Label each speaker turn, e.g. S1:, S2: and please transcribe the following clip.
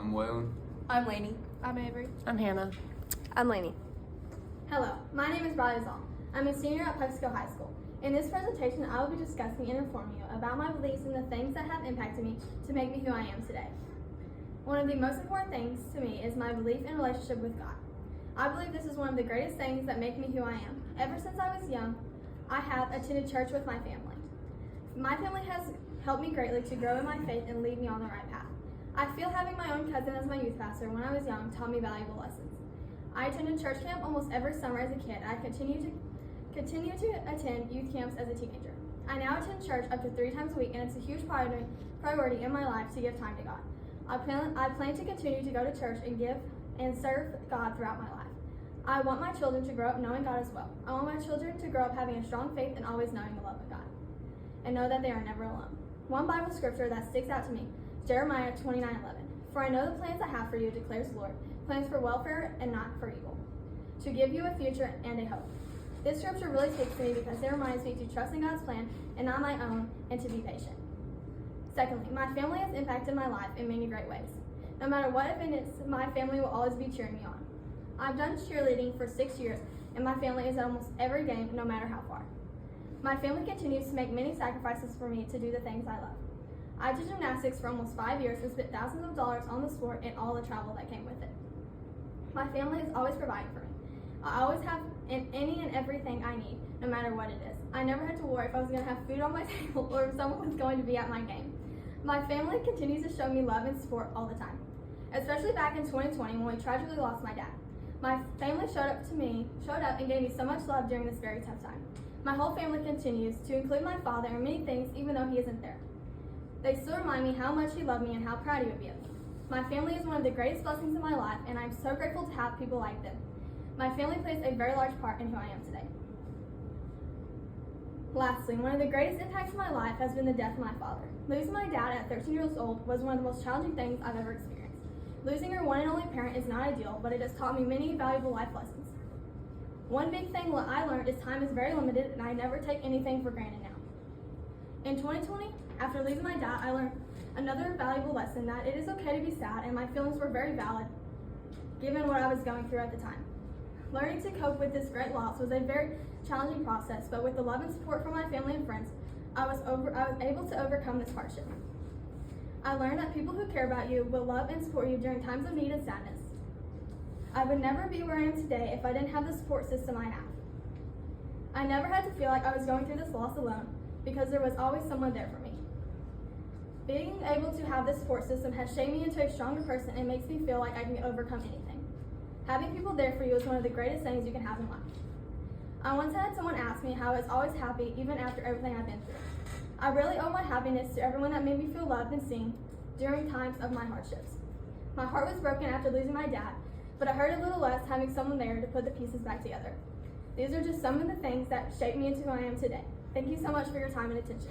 S1: I'm Waylon.
S2: I'm Lainey.
S3: I'm Avery.
S4: I'm Hannah.
S2: I'm Lainey.
S5: Hello, my name is Riley Zong. I'm a senior at Pepsico High School. In this presentation, I will be discussing and informing you about my beliefs and the things that have impacted me to make me who I am today. One of the most important things to me is my belief and relationship with God. I believe this is one of the greatest things that make me who I am. Ever since I was young, I have attended church with my family. My family has helped me greatly to grow in my faith and lead me on the right path. I feel having my own cousin as my youth pastor when I was young taught me valuable lessons. I attended church camp almost every summer as a kid, and I continue to attend youth camps as a teenager. I now attend church up to 3 times a week, and it's a huge priority in my life to give time to God. I plan to continue to go to church and give and serve God throughout my life. I want my children to grow up knowing God as well. I want my children to grow up having a strong faith and always knowing the love of God, and know that they are never alone. One Bible scripture that sticks out to me is Jeremiah 29:11. For I know the plans I have for you, declares the Lord, plans for welfare and not for evil, to give you a future and a hope. This scripture really takes to me because it reminds me to trust in God's plan and not my own, and to be patient. Secondly, my family has impacted my life in many great ways. No matter what event it is, my family will always be cheering me on. I've done cheerleading for 6 years, and my family is at almost every game, no matter how far. My family continues to make many sacrifices for me to do the things I love. I did gymnastics for almost 5 years and spent thousands of dollars on the sport and all the travel that came with it. My family is always providing for me. I always have any and everything I need, no matter what it is. I never had to worry if I was going to have food on my table or if someone was going to be at my game. My family continues to show me love and support all the time, especially back in 2020 when we tragically lost my dad. My family showed up and gave me so much love during this very tough time. My whole family continues to include my father in many things even though he isn't there. They still remind me how much he loved me and how proud he would be of me. My family is one of the greatest blessings in my life, and I'm so grateful to have people like them. My family plays a very large part in who I am today. Lastly, one of the greatest impacts of my life has been the death of my father. Losing my dad at 13 years old was one of the most challenging things I've ever experienced. Losing your one and only parent is not ideal, but it has taught me many valuable life lessons. One big thing I learned is time is very limited, and I never take anything for granted now. In 2020, after losing my dad, I learned another valuable lesson, that it is okay to be sad, and my feelings were very valid given what I was going through at the time. Learning to cope with this great loss was a very challenging process, but with the love and support from my family and friends, I was able to overcome this hardship. I learned that people who care about you will love and support you during times of need and sadness. I would never be where I am today if I didn't have the support system I have. I never had to feel like I was going through this loss alone, because there was always someone there for me. Being able to have this support system has shaped me into a stronger person and makes me feel like I can overcome anything. Having people there for you is one of the greatest things you can have in life. I once had someone ask me how I was always happy even after everything I've been through. I really owe my happiness to everyone that made me feel loved and seen during times of my hardships. My heart was broken after losing my dad, but I hurt a little less having someone there to put the pieces back together. These are just some of the things that shaped me into who I am today. Thank you so much for your time and attention.